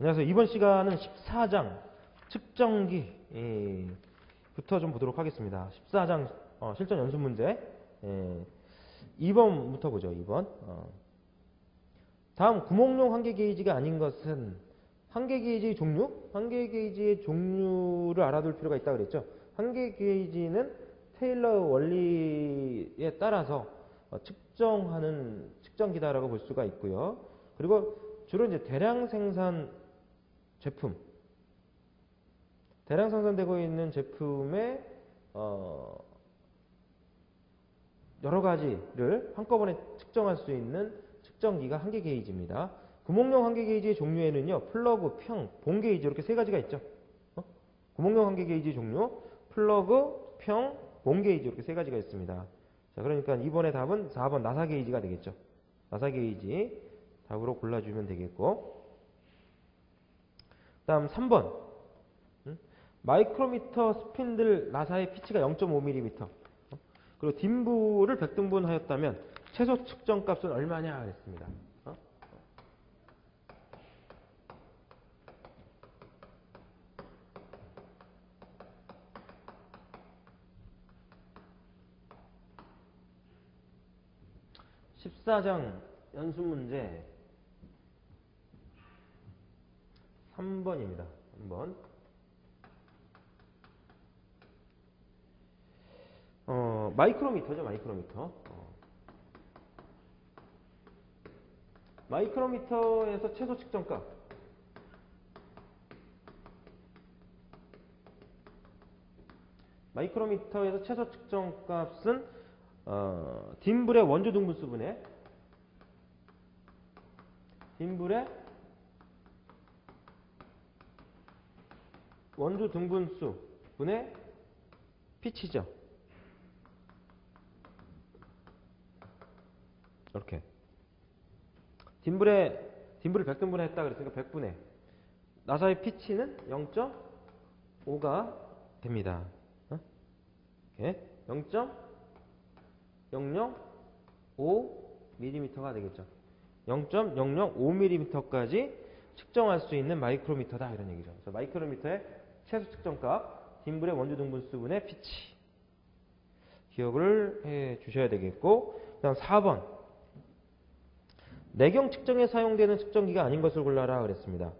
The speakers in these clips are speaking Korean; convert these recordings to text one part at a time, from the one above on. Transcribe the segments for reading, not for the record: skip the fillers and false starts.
안녕하세요. 이번 시간은 14장 측정기부터 좀 보도록 하겠습니다. 14장 실전 연습 문제 2번부터 보죠. 2번. 다음 구멍용 한계 게이지가 아닌 것은 한계 게이지의 종류? 한계 게이지의 종류를 알아둘 필요가 있다고 그랬죠. 한계 게이지는 테일러 원리에 따라서 측정하는 측정기다라고 볼 수가 있고요. 그리고 주로 이제 대량 생산되고 있는 제품의 여러 가지를 한꺼번에 측정할 수 있는 측정기가 한계 게이지입니다. 구멍용 한계 게이지의 종류에는요, 플러그, 평, 봉 게이지 이렇게 세 가지가 있죠. 구멍용 한계 게이지 종류, 플러그, 평, 봉 게이지 이렇게 세 가지가 있습니다. 자, 그러니까 이번에 답은 4번 나사 게이지가 되겠죠. 나사 게이지 답으로 골라주면 되겠고, 다음 3번 마이크로미터 스핀들 나사의 피치가 0.5mm 그리고 딘부를 100등분하였다면 최소 측정값은 얼마냐 그랬습니다. 14장 연습 문제 3번입니다. 3번. 마이크로미터죠, 마이크로미터. 마이크로미터에서 최소 측정값. 마이크로미터에서 최소 측정값은 딘불의 원조 등분수분의 딘불의 원조 등분수 분의 피치죠. 이렇게 딘불을 100등분해 했다 그랬으니까 100분의 나사의 피치는 0.5가 됩니다. 이렇게 0.005mm가 되겠죠. 0.005mm까지 측정할 수 있는 마이크로미터다 이런 얘기죠. 그래서 마이크로미터의 최소 측정값 딘불의 원조 등분수분의 피치 기억을 해 주셔야 되겠고, 그다음 4번 내경 측정에 사용되는 측정기가 아닌 것을 골라라 그랬습니다.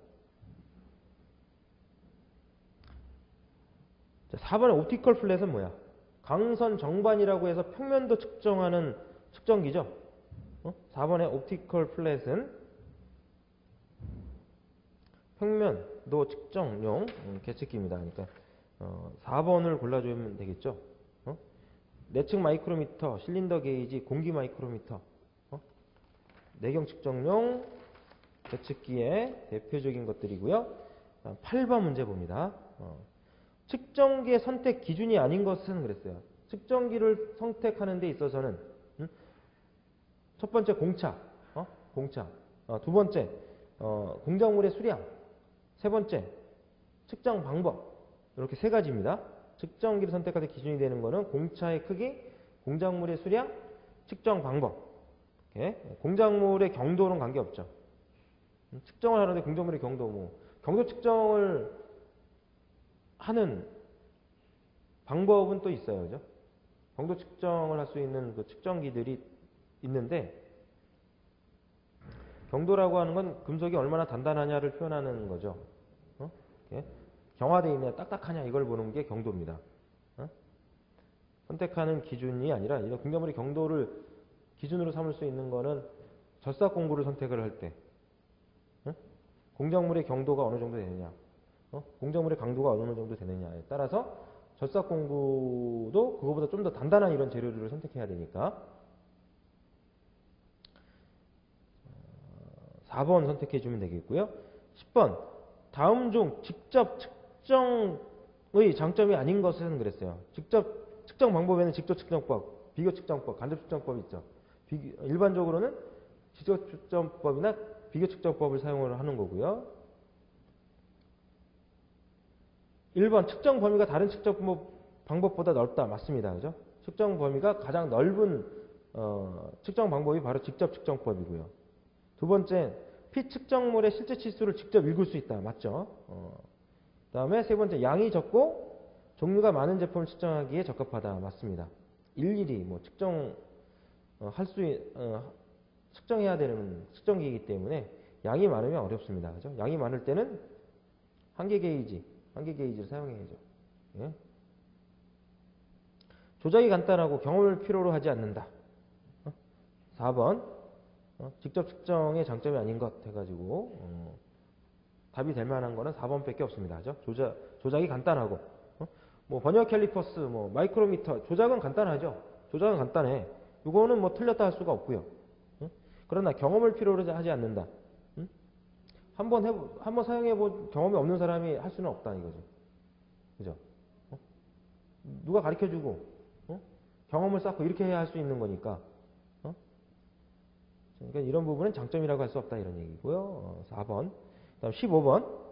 자, 4번의 옵티컬 플랫은 뭐야? 강선 정반이라고 해서 평면도 측정하는 측정기죠. 4번의 옵티컬 플랫은 평면도 측정용 계측기입니다. 그러니까 4번을 골라주면 되겠죠. 내측 마이크로미터, 실린더 게이지, 공기 마이크로미터, 내경 측정용 계측기의 대표적인 것들이고요. 8번 문제 봅니다. 측정기의 선택 기준이 아닌 것은 그랬어요. 측정기를 선택하는 데 있어서는 첫 번째 공차, 두 번째 공작물의 수량, 세 번째 측정 방법, 이렇게 세 가지입니다. 측정기를 선택할 때 기준이 되는 것은 공차의 크기, 공작물의 수량, 측정 방법. 공작물의 경도는 관계없죠. 측정을 하는데 공작물의 경도, 경도 측정을 하는 방법은 또 있어요. 그죠? 경도 측정을 할 수 있는 그 측정기들이 있는데, 경도라고 하는 건 금속이 얼마나 단단하냐를 표현하는 거죠. 경화되어 있냐, 딱딱하냐 이걸 보는 게 경도입니다. 선택하는 기준이 아니라 이런 공작물의 경도를 기준으로 삼을 수 있는 거는 젖삭 공구를 선택을 할 때 공작물의 경도가 어느 정도 되느냐, 공작물의 강도가 어느 정도 되느냐에 따라서 젖삭 공구도 그거보다 좀 더 단단한 이런 재료들을 선택해야 되니까 4번 선택해 주면 되겠고요. 10번 다음 중 직접 측정의 장점이 아닌 것은 그랬어요. 직접 측정 방법에는 직접 측정법, 비교 측정법, 간접 측정법이 있죠. 일반적으로는 직접 측정법이나 비교 측정법을 사용을 하는 거고요. 1번 측정 범위가 다른 측정 방법보다 넓다. 맞습니다. 그죠? 측정 범위가 가장 넓은 측정 방법이 바로 직접 측정법이고요. 두 번째, 피측정물의 실제 치수를 직접 읽을 수 있다. 맞죠? 그다음에 세 번째, 양이 적고 종류가 많은 제품을 측정하기에 적합하다. 맞습니다. 일일이 뭐 측정해야 되는 측정기이기 때문에 양이 많으면 어렵습니다. 그죠? 양이 많을 때는 한계 게이지를 사용해야죠. 예? 조작이 간단하고 경험을 필요로 하지 않는다. 4번 직접 측정의 장점이 아닌 것 해가지고 답이 될 만한 거는 4번밖에 없습니다. 그죠? 조작이 간단하고 뭐 버니어 캘리퍼스, 뭐 마이크로미터 조작은 간단하죠. 조작은 간단해. 이거는 뭐 틀렸다 할 수가 없고요. 그러나 경험을 필요로 하지 않는다. 한번 사용해본 경험이 없는 사람이 할 수는 없다 이거죠. 그죠? 누가 가르쳐주고 경험을 쌓고 이렇게 해야 할 수 있는 거니까. 그러니까 이런 부분은 장점이라고 할 수 없다 이런 얘기고요. 4번. 그다음 15번.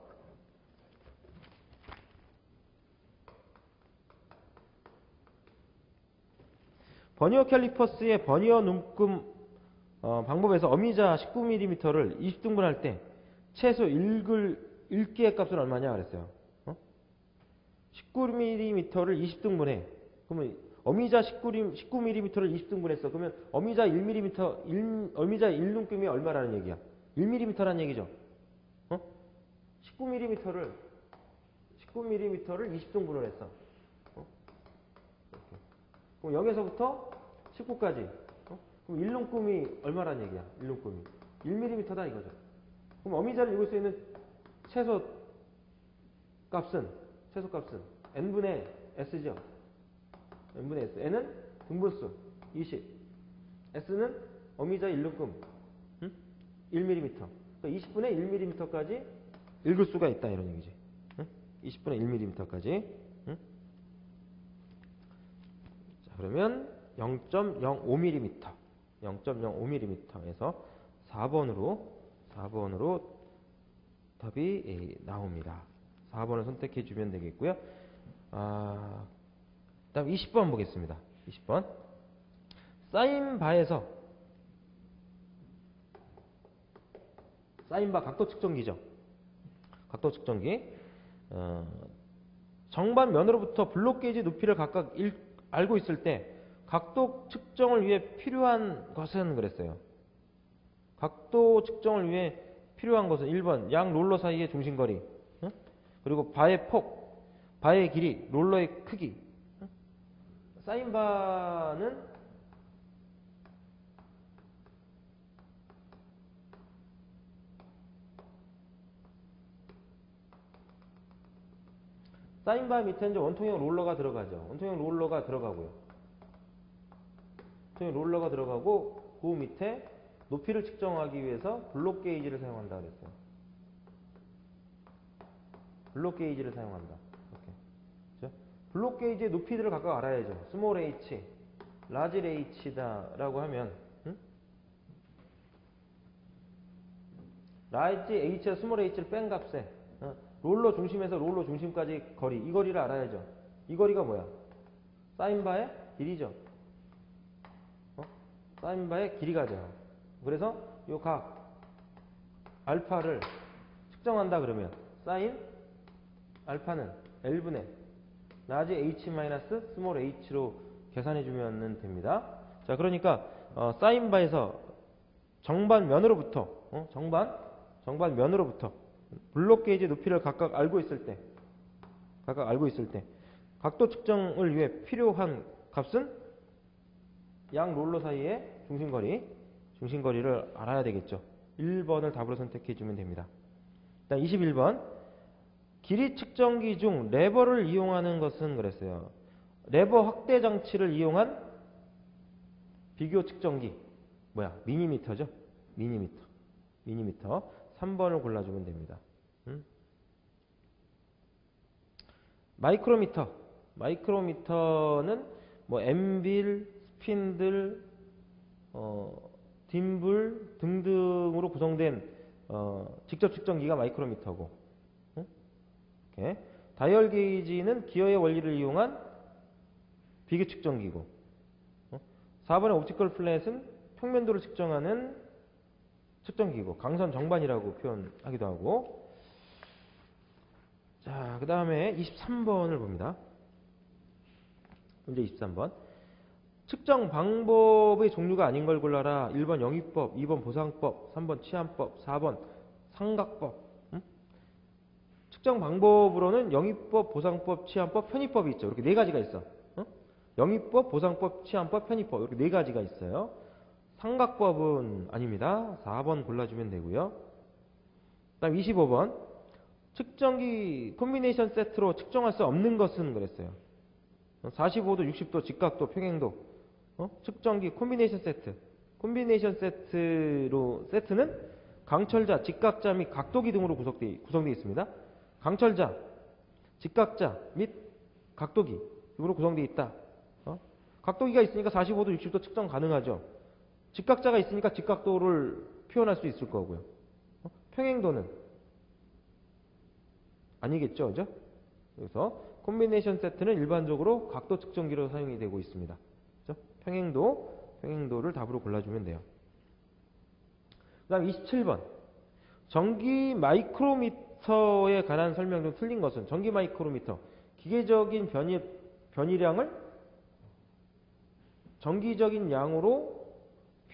버니어 캘리퍼스의 버니어 눈금 방법에서 어미자 19mm를 20등분할 때 최소 읽기의 값은 얼마냐 그랬어요. 19mm를 20등분해. 그러면 어미자 19mm를 20등분했어. 그러면 어미자 1mm, 어미자 1눈금이 얼마라는 얘기야? 1mm라는 얘기죠. 19mm를 20등분을 했어. 그럼 0에서부터 19까지. 그럼 1눈금이 얼마라는 얘기야? 1눈금이 1mm다 이거죠. 그럼 어미자를 읽을 수 있는 최소 값은 n분의 s죠. n분의 s. n은 등분수 20. s는 어미자 1눈금 1mm. 그러니까 20분의 1mm까지 읽을 수가 있다 이런 얘기지. 20분의 1mm까지. 자, 그러면 0.05mm. 0.05mm에서 4번으로 답이 나옵니다. 4번을 선택해 주면 되겠고요. 다음 20번 보겠습니다. 20번. 사인바에서 사인바 각도 측정기죠. 각도 측정기. 정반면으로부터 블록 게이지 높이를 각각 알고 있을 때 각도 측정을 위해 필요한 것은 그랬어요. 각도 측정을 위해 필요한 것은 1번 양 롤러 사이의 중심거리, 그리고 바의 폭, 바의 길이, 롤러의 크기. 사인바는 사인바 밑에 이제 원통형 롤러가 들어가죠. 원통형 롤러가 들어가고요. 원통형 롤러가 들어가고 그 밑에 높이를 측정하기 위해서 블록 게이지를 사용한다 그랬어요. 블록 게이지를 사용한다. 이렇게. 그렇죠? 블록 게이지의 높이들을 각각 알아야죠. 스몰 h, 라지 h다라고 하면 라지 h와 스몰 h를 뺀 값에 롤러 중심에서 롤러 중심까지 거리, 이 거리를 알아야죠. 이 거리가 뭐야? 사인바의 길이죠. 사인바의 길이가 돼요. 그래서 이 각 알파를 측정한다 그러면 사인 알파는 L분의 라지 h 마이너스 스몰 h로 계산해 주면 됩니다. 자, 그러니까 사인바에서 정반면으로부터 정반면으로부터 블록 게이지 높이를 각각 알고 있을 때 각도 측정을 위해 필요한 값은 양 롤러 사이의 중심거리를 알아야 되겠죠. 1번을 답으로 선택해 주면 됩니다. 일단 21번 길이 측정기 중 레버를 이용하는 것은 그랬어요. 레버 확대 장치를 이용한 비교 측정기 뭐야? 미니미터죠. 미니미터 3번을 골라주면 됩니다. 마이크로미터는 뭐 엠빌, 스핀들, 딤블 등등으로 구성된 직접 측정기가 마이크로미터고, 이렇게. 다이얼 게이지는 기어의 원리를 이용한 비교 측정기고, 4번의 옵티컬 플랫은 평면도를 측정하는 측정기구, 강선 정반이라고 표현하기도 하고. 자, 그 다음에 23번을 봅니다. 문제 23번. 측정 방법의 종류가 아닌 걸 골라라. 1번 영위법, 2번 보상법, 3번 치환법, 4번 삼각법. 측정 방법으로는 영위법, 보상법, 치환법, 편의법이 있죠. 이렇게 네 가지가 있어. 영위법, 보상법, 치환법, 편의법 이렇게 네 가지가 있어요. 삼각법은 아닙니다. 4번 골라주면 되고요. 다음 25번. 측정기 콤비네이션 세트로 측정할 수 없는 것은 그랬어요. 45도, 60도, 직각도, 평행도. 측정기 콤비네이션 세트. 콤비네이션 세트는 강철자, 직각자 및 각도기 등으로 구성되어 있습니다. 강철자, 직각자 및 각도기 등으로 구성되어 있다. 각도기가 있으니까 45도, 60도 측정 가능하죠. 직각자가 있으니까 직각도를 표현할 수 있을 거고요. 평행도는 아니겠죠, 그죠? 그래서 콤비네이션 세트는 일반적으로 각도 측정기로 사용이 되고 있습니다. 그죠? 평행도를 답으로 골라주면 돼요. 그 다음 27번. 전기 마이크로미터에 관한 설명 중 틀린 것은 전기 마이크로미터. 기계적인 변이량을 정기적인 양으로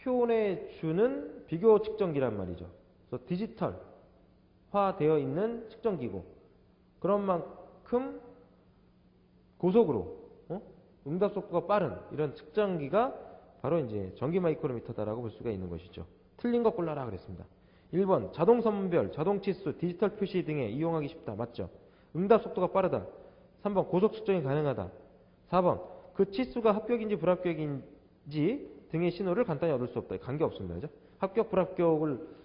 표현해 주는 비교 측정기란 말이죠. 그래서 디지털화 되어 있는 측정기구. 그런 만큼 고속으로 응답 속도가 빠른 이런 측정기가 바로 이제 전기 마이크로미터다라고 볼 수가 있는 것이죠. 틀린 거 골라라 그랬습니다. 1번 자동 선별, 자동 치수, 디지털 표시 등에 이용하기 쉽다. 맞죠? 응답 속도가 빠르다. 3번 고속 측정이 가능하다. 4번 그 치수가 합격인지 불합격인지 등의 신호를 간단히 얻을 수 없다. 관계없습니다. 그죠? 합격 불합격을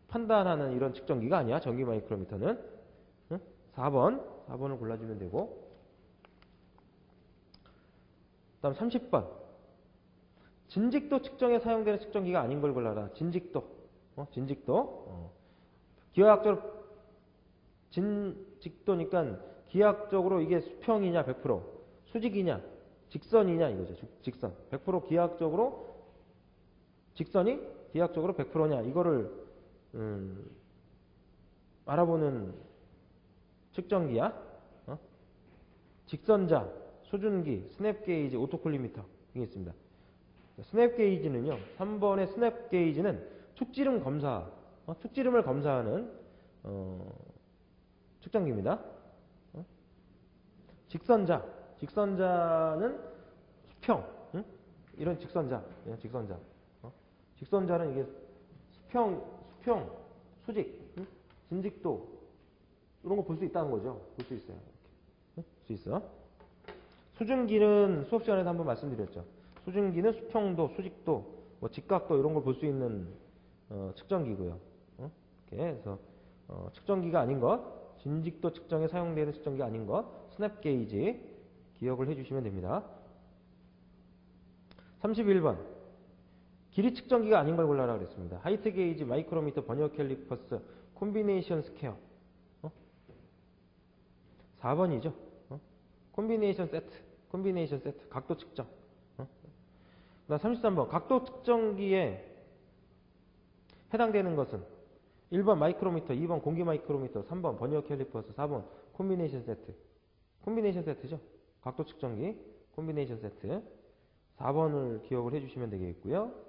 판단하는 이런 측정기가 아니야. 전기 마이크로미터는. 4번을 골라주면 되고. 그 다음 30번. 진직도 측정에 사용되는 측정기가 아닌 걸 골라라. 진직도. 기하학적으로 진직도니까 기하학적으로 이게 수평이냐 100%, 수직이냐 직선이냐 이거죠. 직선. 100% 기하학적으로 직선이 기하학적으로 100%냐 이거를 알아보는 측정기야. 직선자, 수준기, 스냅 게이지, 오토콜리미터 등이 있습니다. 스냅 게이지는요. 3번의 스냅 게이지는 축지름 검사, 축지름을 검사하는 측정기입니다. 직선자는 수평, 이런 직선자. 직선자는 이게 수평, 수직, 진직도 이런 거 볼 수 있다는 거죠. 볼 수 있어요. 볼 수 있어. 수증기는 수업 시간에도 한번 말씀드렸죠. 수증기는 수평도, 수직도, 직각도 이런 걸 볼 수 있는 측정기고요. 이렇게 해서 측정기가 아닌 것, 진직도 측정에 사용되는 측정기 아닌 것, 스냅 게이지 기억을 해주시면 됩니다. 31번. 길이 측정기가 아닌 걸 골라라 그랬습니다. 하이트 게이지, 마이크로미터, 버니어 캘리퍼스, 콤비네이션 스퀘어. 4번이죠. 콤비네이션 세트, 각도 측정. 그다음 33번. 각도 측정기에 해당되는 것은 1번 마이크로미터, 2번 공기 마이크로미터, 3번 버니어 캘리퍼스, 4번 콤비네이션 세트. 콤비네이션 세트죠. 각도 측정기, 콤비네이션 세트. 4번을 기억을 해주시면 되겠고요.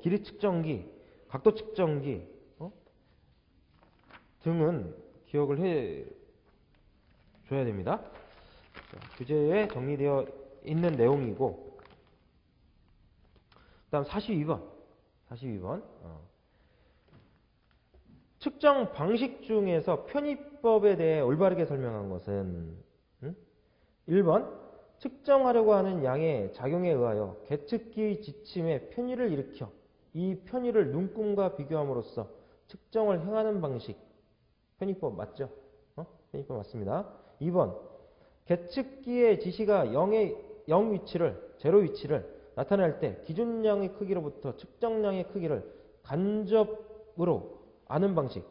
길이 측정기, 각도 측정기 등은 기억을 해줘야 됩니다. 교재에 정리되어 있는 내용이고. 그 다음 42번. 측정 방식 중에서 편의법에 대해 올바르게 설명한 것은 1번 측정하려고 하는 양의 작용에 의하여 계측기의 지침에 편의를 일으켜 이 편의를 눈금과 비교함으로써 측정을 행하는 방식. 편의법 맞죠? 편의법 맞습니다. 2번 계측기의 지시가 0 위치를, 0 위치를 나타낼 때 기준량의 크기로부터 측정량의 크기를 간접으로 아는 방식.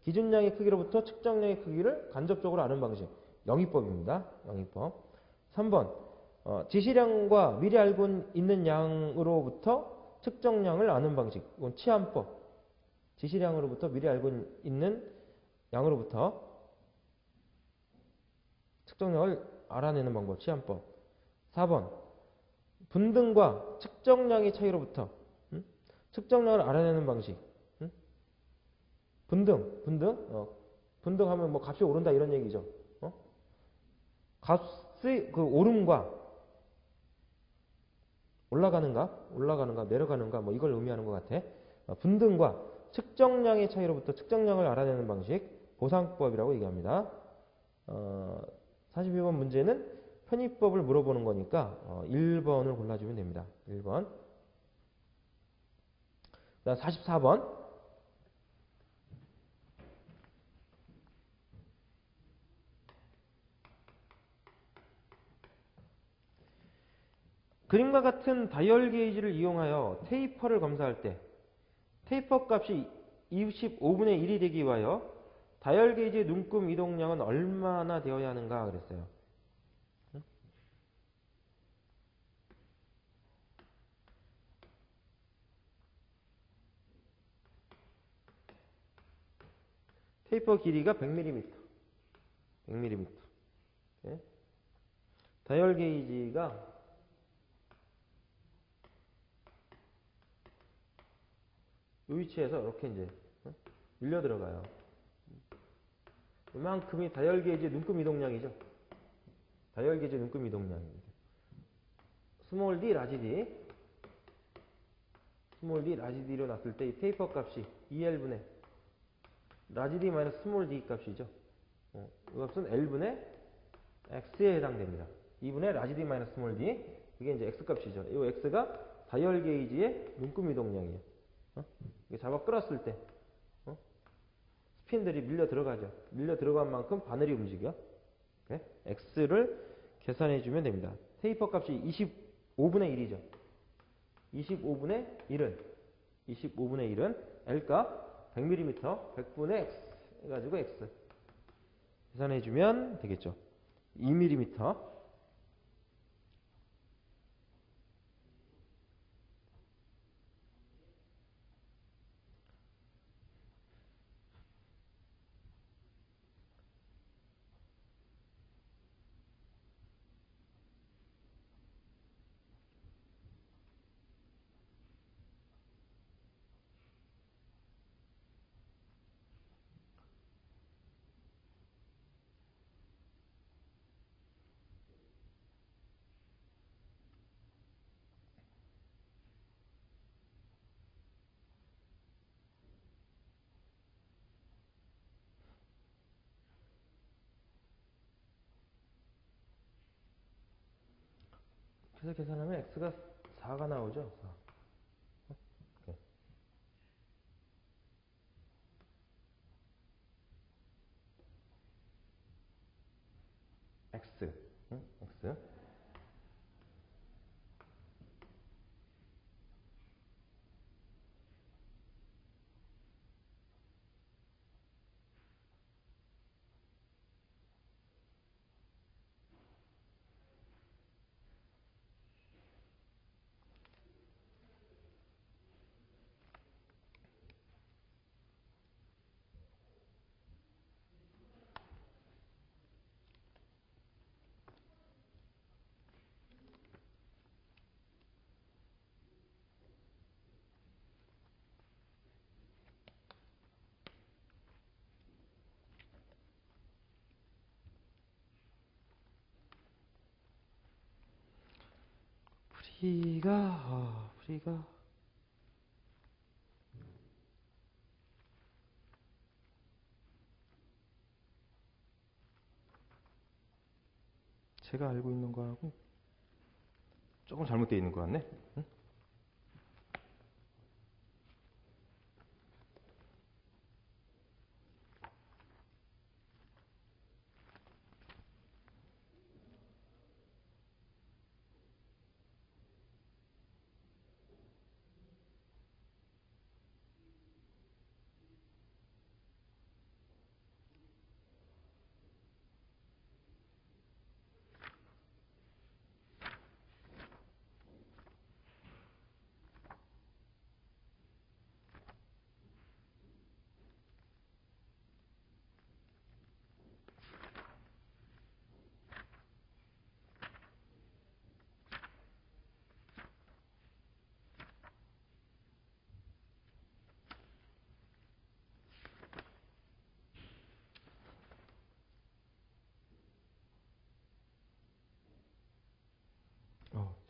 기준량의 크기로부터 측정량의 크기를 간접적으로 아는 방식. 영위법입니다. 영위법. 3번 지시량과 미리 알고 있는 양으로부터 측정량을 아는 방식. 이건 치안법. 지시량으로부터 미리 알고 있는 양으로부터 측정량을 알아내는 방법. 치안법. 4번. 분등과 측정량의 차이로부터 측정량을 알아내는 방식. 분등하면 뭐 값이 오른다 이런 얘기죠. 값의 그 오름과 올라가는 값, 내려가는 값, 뭐 이걸 의미하는 것 같아. 분등과 측정량의 차이로부터 측정량을 알아내는 방식, 보상법이라고 얘기합니다. 42번 문제는 편의법을 물어보는 거니까 1번을 골라주면 됩니다. 1번. 그다음 44번. 그림과 같은 다이얼 게이지를 이용하여 테이퍼를 검사할 때 테이퍼 값이 25분의 1이 되기 위하여 다이얼 게이지의 눈금 이동량은 얼마나 되어야 하는가 그랬어요. 테이퍼 길이가 100mm. 100mm. 네. 다이얼 게이지가 이 위치에서 이렇게 이제 밀려 들어가요. 이만큼이 다이얼 게이지의 눈금 이동량이죠. 다이얼 게이지의 눈금 이동량입니다. 스몰 d, 라지 d. 스몰 d, 라지 d로 놨을 때 이 테이퍼 값이 2L분의 라지 d 마이너스 스몰 d 값이죠. 이 값은 L분의 X에 해당됩니다. 2분의 라지 d 마이너스 스몰 d. 이게 이제 X 값이죠. 이 X가 다이얼 게이지의 눈금 이동량이에요. 이게 잡아 끌었을 때 스핀들이 밀려 들어가죠. 밀려 들어간 만큼 바늘이 움직여. 네? X를 계산해 주면 됩니다. 테이퍼 값이 25분의 1이죠. 25분의 1은 L 값 100mm, 100분의 X 해가지고 X 계산해 주면 되겠죠. 2mm. 그래서 계산하면 X가 4가 나오죠. 4. X. X. 프리가 제가 알고 있는 거하고 조금 잘못되어 있는 것 같네. 응?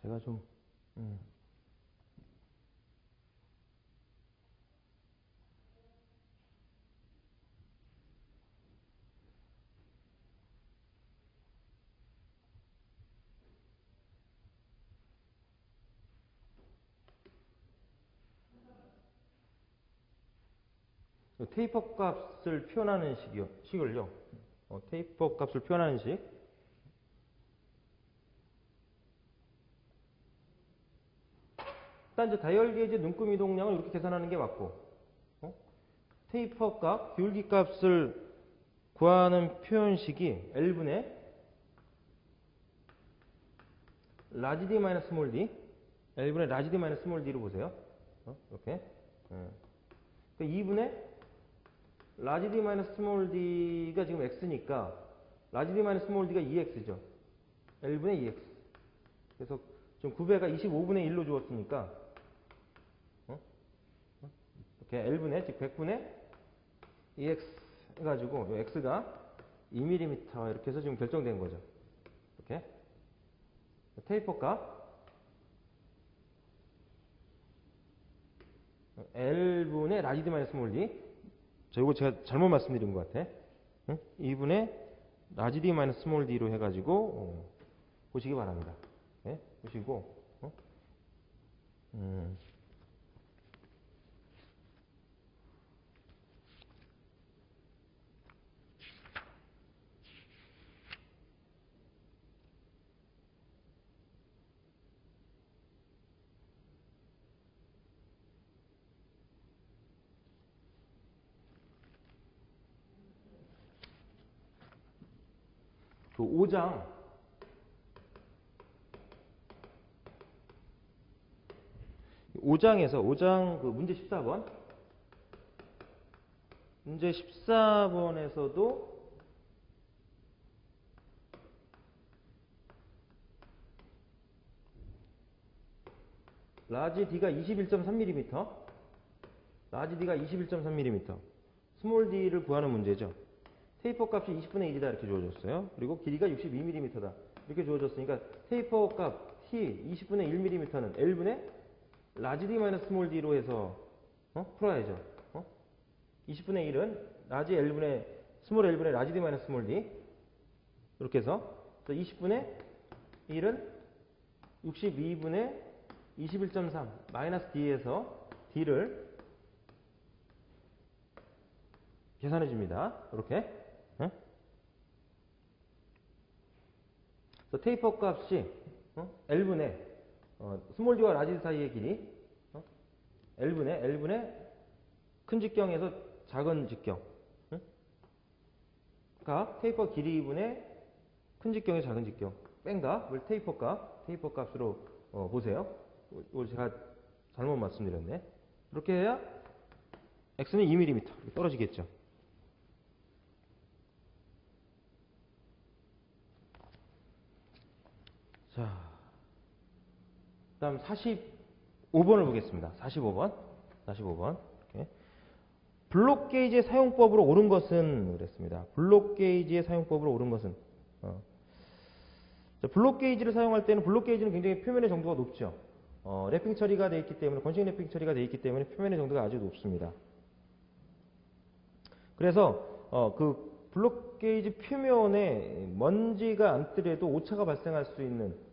제가 좀 테이퍼 값을 표현하는 식을요. 테이퍼 값을 표현하는 식. 일단 이제 다이얼 게이지 눈금 이동량을 이렇게 계산하는 게 맞고, 테이퍼 값, 기울기 값을 구하는 표현식이 L분의 라지 D 마이너스 스몰 d, L분의 라지 D 마이너스 스몰 d로 보세요. 이렇게. 2분의 라지 D 마이너스 스몰 d가 지금 x니까 라지 D 마이너스 스몰 d가 2x죠. L분의 2x. 그래서 지금 9배가 25분의 1로 주었으니까 이렇게 L분의, 즉 100분의 2x 해가지고 이 x가 2mm 이렇게 해서 지금 결정된 거죠. 이렇게. 테이퍼 값 L분의 라지 D 마이너스 스몰 d. 이거 제가 잘못 말씀드린 것 같아. 2분의 라지 D 마이너스 스몰 d로 해가지고 보시기 바랍니다. 네? 보시고 그 5장에서 그 문제 14번. 문제 14번에서도 라지 D가 21.3mm, 라지 D가 21.3mm, 스몰 d를 구하는 문제죠. 테이퍼 값이 20분의 1이다 이렇게 주어졌어요. 그리고 길이가 62mm다 이렇게 주어졌으니까 테이퍼 값 T 20분의 1mm는 L분의 라지 D 마이너스 스몰 d로 해서 풀어야죠. 20분의 1은 라지 L분의 스몰 L분의 라지 D 마이너스 스몰 d 이렇게 해서 20분의 1은 62분의 21.3 마이너스 D에서 D를 계산해 줍니다. 이렇게. 그래서 테이퍼 값이 L분의 스몰 d와 라지 D 사이의 길이 L분의 큰 직경에서 작은 직경 가 테이퍼 길이분의 큰 직경에서 작은 직경 뺀가 테이퍼 값으로 보세요. 이걸 제가 잘못 말씀드렸네. 이렇게 해야 x는 2mm 떨어지겠죠. 자, 다음 45번을 보겠습니다. 45번. 이렇게. 블록 게이지의 사용법으로 옳은 것은 그랬습니다. 블록 게이지의 사용법으로 옳은 것은 자, 블록 게이지를 사용할 때는 블록 게이지는 굉장히 표면의 정도가 높죠. 랩핑 처리가 되어 있기 때문에 건식 랩핑 처리가 되어 있기 때문에 표면의 정도가 아주 높습니다. 그래서 그 블록 게이지 표면에 먼지가 앉더라도 오차가 발생할 수 있는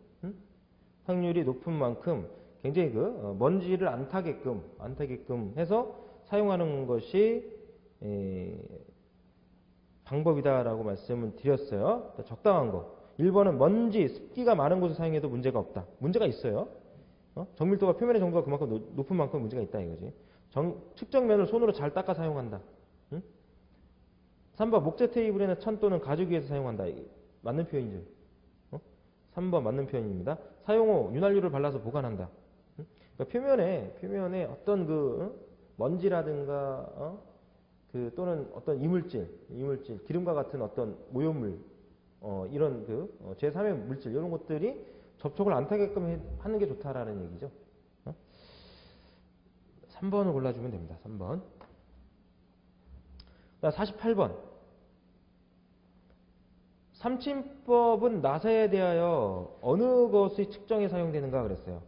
확률이 높은 만큼 굉장히 그 먼지를 안 타게끔 해서 사용하는 것이 방법이다라고 말씀을 드렸어요. 적당한 거. 1번은 먼지, 습기가 많은 곳을 사용해도 문제가 없다. 문제가 있어요. 정밀도가 표면의 정도가 그만큼 높은 만큼 문제가 있다 이거지. 측정면을 손으로 잘 닦아 사용한다. 3번 목재 테이블에는 천 또는 가죽 위에서 사용한다. 맞는 표현이죠. 3번 맞는 표현입니다. 사용 후 윤활유를 발라서 보관한다. 그러니까 표면에 어떤 그 먼지라든가 또는 어떤 이물질, 기름과 같은 어떤 오염물, 이런 그 제3의 물질 이런 것들이 접촉을 안 타게끔 하는 게 좋다라는 얘기죠. 3번을 골라주면 됩니다. 3번. 48번. 삼침법은 나사에 대하여 어느 것의 측정에 사용되는가 그랬어요.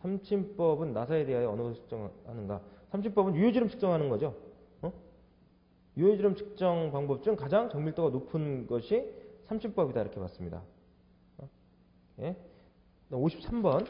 삼침법은 나사에 대하여 어느 것을 측정하는가. 삼침법은 유효지름 측정하는 거죠. 유효지름 측정 방법 중 가장 정밀도가 높은 것이 삼침법이다 이렇게 봤습니다. 예. 53번.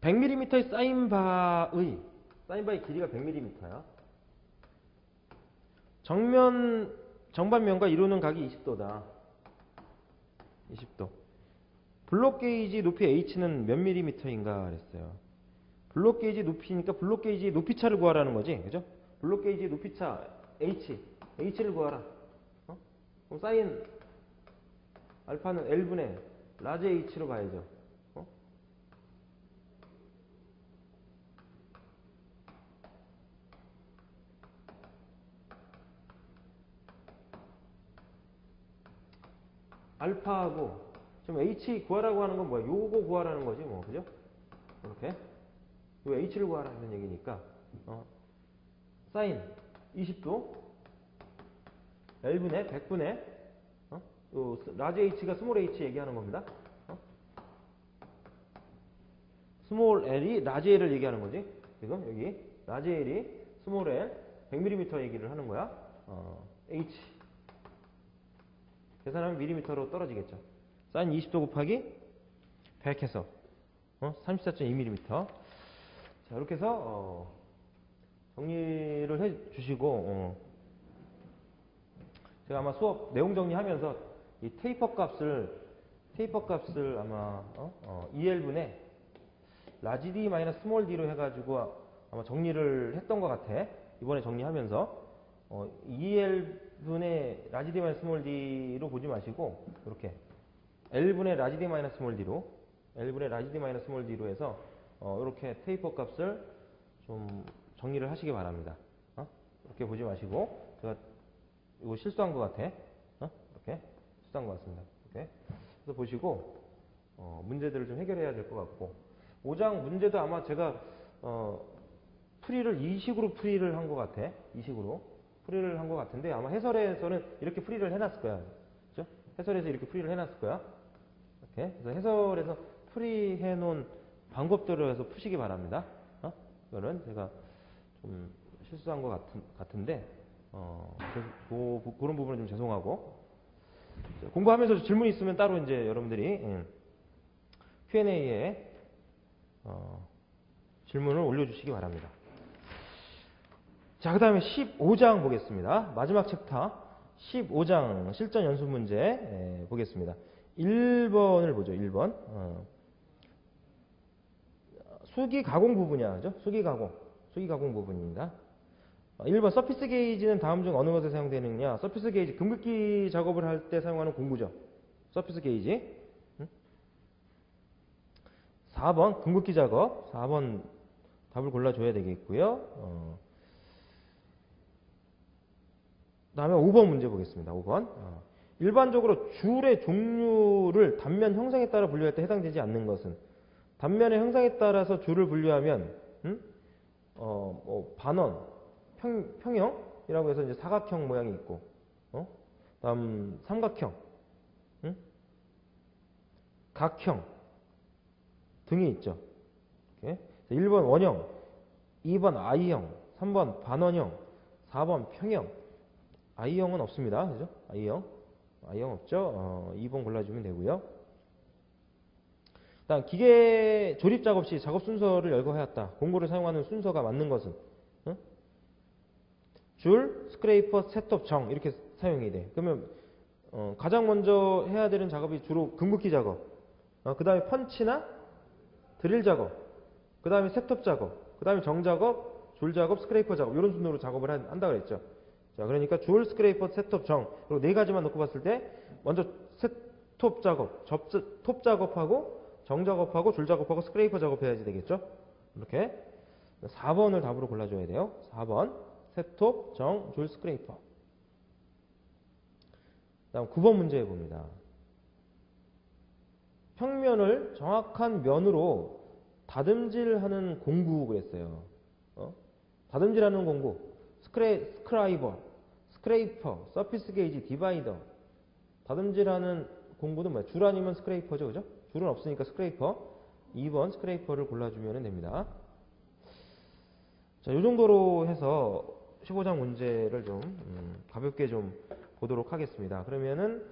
(100mm의) 사인바의 길이가 100mm야. 정반면과 이루는 각이 20도다. 20도. 블록 게이지 높이 h는 몇 mm인가 그랬어요. 블록 게이지 높이니까 블록 게이지 높이차를 구하라는 거지. 그죠? 블록 게이지 높이차 h를 구하라. 그럼 사인 알파는 L분의 라지 h로 가야죠. 알파하고 지금 h 구하라고 하는 건 뭐야? 요거 구하라는 거지 뭐. 그죠? 이렇게 요 h를 구하라 이런 얘기니까 사인 20도 L분의 100분의 요 라지 h가 스몰 h 얘기하는 겁니다. 스몰 l이 라지 l을 얘기하는 거지. 지금 여기 라지 l이 스몰 l 100mm 얘기를 하는 거야. h 계산하면 밀리미터로 떨어지겠죠. 사인 20도 곱하기 100 해서 34.2mm. 자, 이렇게 해서 정리를 해 주시고 제가 아마 수업 내용 정리하면서 이 테이퍼 값을 아마 EL분의 라지 D 마이너스 스몰 D로 해가지고 아마 정리를 했던 것 같아. 이번에 정리하면서 EL분의 라지 D 마이너스 스몰 D로 보지 마시고 이렇게 L분의 라지 D 마이너스 스몰 D로 해서 이렇게 테이퍼 값을 좀 정리를 하시기 바랍니다. 이렇게 보지 마시고 제가 이거 실수한 것 같아. 이렇게 실수한 것 같습니다. 이렇게 그래서 보시고 문제들을 좀 해결해야 될 것 같고 5장 문제도 아마 제가 풀이를 이 식으로 풀이를 한 것 같아. 이 식으로 풀이를 한 것 같은데 아마 해설에서는 이렇게 풀이를 해놨을 거야. 그죠? 해설에서 이렇게 풀이를 해놨을 거야. 이렇게. 그래서 해설에서 풀이해 놓은 방법대로 해서 푸시기 바랍니다. 이거는 제가 좀 실수한 것 같은데 그런 부분은 좀 죄송하고 공부하면서 질문 있으면 따로 이제 여러분들이 Q&A에 질문을 올려주시기 바랍니다. 자, 그 다음에 15장 보겠습니다. 마지막 챕터 15장 실전 연습 문제 보겠습니다. 1번을 보죠. 1번. 수기 가공 부분이야. 그죠? 수기 가공 부분입니다. 1번 서피스 게이지는 다음 중 어느 것에 사용되느냐? 서피스 게이지 금극기 작업을 할 때 사용하는 공구죠. 서피스 게이지. 4번 금극기 작업. 4번 답을 골라줘야 되겠고요. 다음에 5번 문제 보겠습니다. 5번. 일반적으로 줄의 종류를 단면 형상에 따라 분류할 때 해당되지 않는 것은 단면의 형상에 따라서 줄을 분류하면 반원, 평형이라고 해서 이제 사각형 모양이 있고 다음 삼각형, 각형 등이 있죠. 이렇게. 1번 원형, 2번 I형, 3번 반원형, 4번 평형. I형은 없습니다. 그죠? I형 없죠? 2번 골라주면 되고요. 다음 기계 조립 작업 시 작업 순서를 열거하였다. 공구를 사용하는 순서가 맞는 것은 줄, 스크레이퍼, 셋톱, 정 이렇게 사용이 돼. 그러면 가장 먼저 해야 되는 작업이 주로 금극기 작업, 그 다음에 펀치나 드릴 작업, 그 다음에 셋톱 작업, 그 다음에 정 작업, 줄 작업, 스크레이퍼 작업 이런 순으로 작업을 한다 그랬죠. 자, 그러니까 줄, 스크레이퍼, 셋톱, 정 그리고 네 가지만 놓고 봤을 때 먼저 셋톱 작업, 톱 작업하고 정 작업하고 줄 작업하고 스크레이퍼 작업해야지 되겠죠. 이렇게 4번을 답으로 골라줘야 돼요. 4번 셋톱, 정, 줄, 스크레이퍼. 다음 9번 문제 봅니다. 평면을 정확한 면으로 다듬질하는 공구 그랬어요. 다듬질하는 공구, 스크레이퍼, 서피스 게이지, 디바이더. 다듬질하는 공구는 뭐야? 줄 아니면 스크레이퍼죠, 그죠? 줄은 없으니까 스크레이퍼. 2번 스크레이퍼를 골라주면 됩니다. 자, 이 정도로 해서 15장 문제를 좀 가볍게 좀 보도록 하겠습니다. 그러면은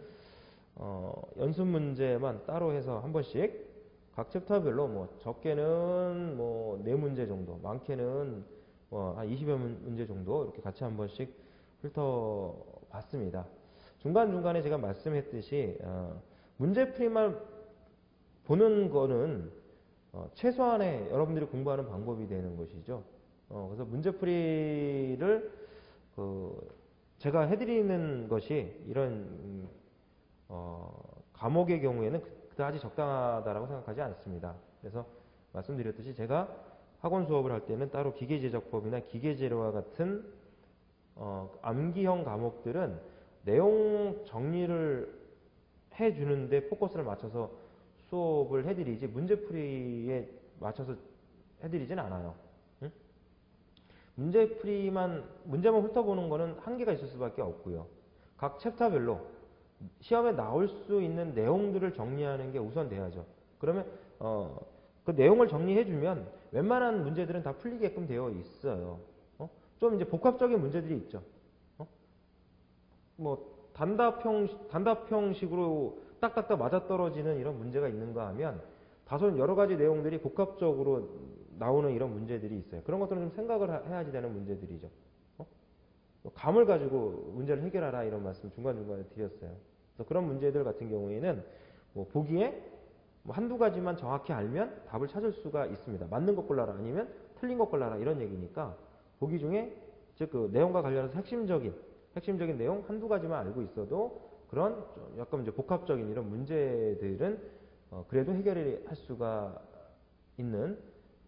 연습 문제만 따로 해서 한 번씩 각 챕터별로 뭐 적게는 뭐 4문제 정도, 많게는 한 20여 문제 정도 이렇게 같이 한 번씩 훑어봤습니다. 중간중간에 제가 말씀했듯이 문제풀이만 보는 거는 최소한의 여러분들이 공부하는 방법이 되는 것이죠. 그래서 문제풀이를 제가 해드리는 것이 이런 과목의 경우에는 그다지 적당하다라고 생각하지 않습니다. 그래서 말씀드렸듯이 제가 학원 수업을 할 때는 따로 기계제작법이나 기계재료와 같은 암기형 과목들은 내용 정리를 해주는데 포커스를 맞춰서 수업을 해드리지 문제풀이에 맞춰서 해드리진 않아요. 응? 문제만 훑어보는 거는 한계가 있을 수밖에 없고요. 각 챕터별로 시험에 나올 수 있는 내용들을 정리하는 게 우선 돼야죠. 그러면 그 내용을 정리해주면 웬만한 문제들은 다 풀리게끔 되어 있어요. 좀 이제 복합적인 문제들이 있죠. 뭐 단답형식으로 딱딱딱 맞아떨어지는 이런 문제가 있는가 하면 다소 여러 가지 내용들이 복합적으로 나오는 이런 문제들이 있어요. 그런 것들은 좀 생각을 해야지 되는 문제들이죠. 감을 가지고 문제를 해결하라 이런 말씀 중간중간에 드렸어요. 그래서 그런 문제들 같은 경우에는 뭐 보기에 뭐 한두 가지만 정확히 알면 답을 찾을 수가 있습니다. 맞는 것 골라라 아니면 틀린 것 골라라 이런 얘기니까 보기 중에 즉 그 내용과 관련해서 핵심적인 내용 한두 가지만 알고 있어도 그런 좀 약간 이제 복합적인 이런 문제들은 그래도 해결을 할 수가 있는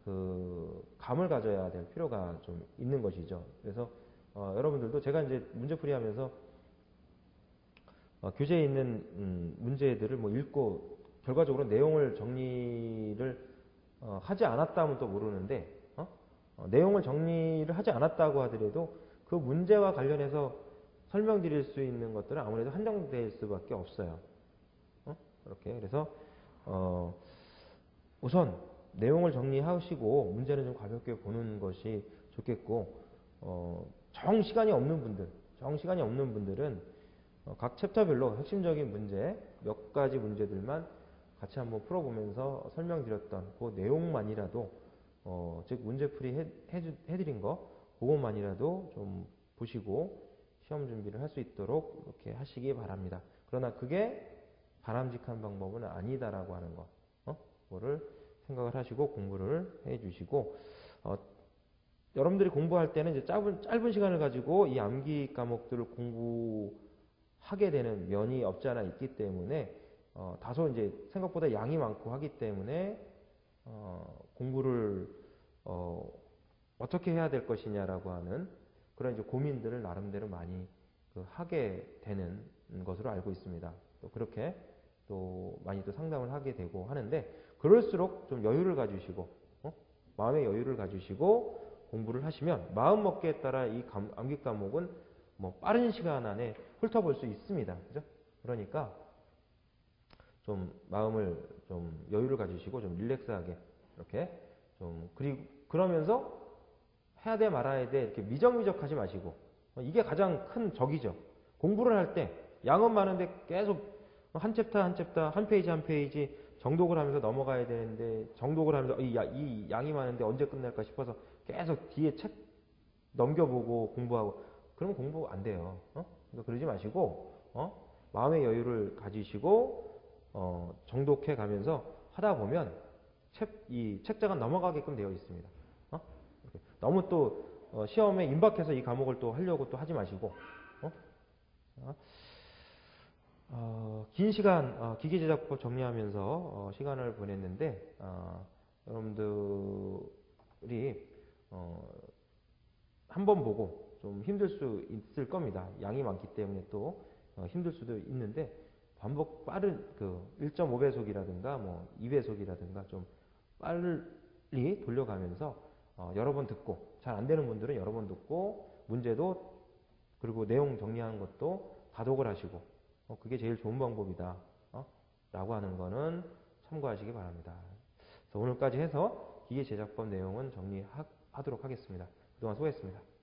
그 감을 가져야 될 필요가 좀 있는 것이죠. 그래서 여러분들도 제가 이제 문제풀이 하면서 교재에 있는 문제들을 뭐 읽고 결과적으로 내용을 정리를 하지 않았다 하면 또 모르는데 내용을 정리를 하지 않았다고 하더라도 그 문제와 관련해서 설명드릴 수 있는 것들은 아무래도 한정될 수밖에 없어요. 그렇게 그래서 우선 내용을 정리하시고 문제는 좀 가볍게 보는 것이 좋겠고 정 시간이 없는 분들은 각 챕터별로 핵심적인 문제 몇 가지 문제들만 같이 한번 풀어보면서 설명드렸던 그 내용만이라도 즉 문제풀이 해드린 거 그것만이라도 좀 보시고 시험 준비를 할 수 있도록 이렇게 하시기 바랍니다. 그러나 그게 바람직한 방법은 아니다라고 하는 거 그거를 생각을 하시고 공부를 해주시고 여러분들이 공부할 때는 이제 짧은 시간을 가지고 이 암기 과목들을 공부하게 되는 면이 없지 않아 있기 때문에 다소 이제 생각보다 양이 많고 하기 때문에 공부를 어떻게 해야 될 것이냐라고 하는 그런 이제 고민들을 나름대로 많이 하게 되는 것으로 알고 있습니다. 또 그렇게 또 많이 또 상담을 하게 되고 하는데 그럴수록 좀 여유를 가지시고 마음의 여유를 가지시고 공부를 하시면 마음 먹기에 따라 이 암기 과목은 뭐 빠른 시간 안에 훑어볼 수 있습니다. 그죠? 그러니까 좀 마음을 좀 여유를 가지시고 좀 릴렉스하게 이렇게 좀 그러면서 해야 돼 말아야 돼 이렇게 미적미적하지 마시고 이게 가장 큰 적이죠. 공부를 할 때 양은 많은데 계속 한 챕터 한 페이지 한 페이지 정독을 하면서 넘어가야 되는데 정독을 하면서 이 양이 많은데 언제 끝날까 싶어서 계속 뒤에 책 넘겨보고 공부하고 그러면 공부 안 돼요. 그러니까 그러지 마시고 마음의 여유를 가지시고 정독해 가면서 하다 보면 이 책장은 넘어가게끔 되어 있습니다. 너무 또 시험에 임박해서 이 과목을 또 하려고 또 하지 마시고 긴 시간 기계제작법 정리하면서 시간을 보냈는데 여러분들이 한번 보고 좀 힘들 수 있을 겁니다. 양이 많기 때문에 또 힘들 수도 있는데 반복 빠른 그 1.5배속이라든가 뭐 2배속이라든가 좀 빨리 돌려가면서 여러 번 듣고 잘 안 되는 분들은 여러 번 듣고 문제도 그리고 내용 정리하는 것도 가독을 하시고 그게 제일 좋은 방법이다 라고 하는 거는 참고하시기 바랍니다. 그래서 오늘까지 해서 기계 제작법 내용은 정리하도록 하겠습니다. 그동안 수고했습니다.